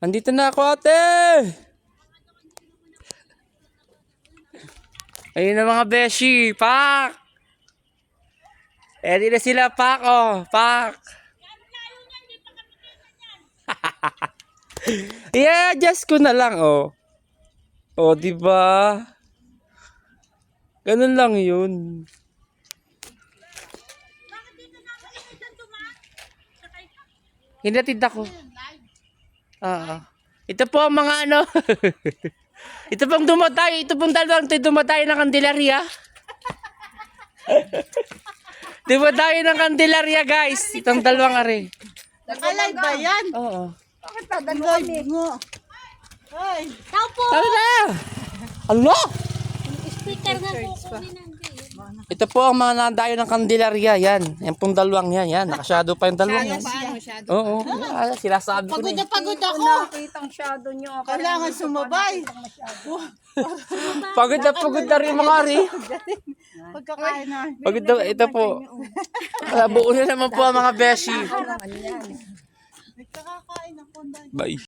Andito na ako, ate! Ayun na mga beshi, pak! Ready na sila, pak, oh, pak! I-adjust ko na lang, oh. Oh, di ba? Ganun lang yun. Hinatid ako. Ito po ang mga ano. Ito pong dumatay. Ito pong dalawang dumatay ng Candelaria. Dumatay ng Candelaria, guys. Itong dalawang ari. Nakalive ba yan? Oo. Bakit live mo? Ay. Tao po! Tama na! Ano? Speaker na po kunin ng Ito po ang mga nadayo ng Candelaria. Yan. Yan pong dalawang yan. Yan. Nakashado pa yung dalawang yan. Oo. Sinasabi ko na eh. Pagod ako. Nakitang shadow nyo. Kailangan sumabay. Pagod na rin mga ari. Pagkakain na. Pagod na. Ito po. Buo na naman po ang mga beshi. Nagkakakain ako. Bye.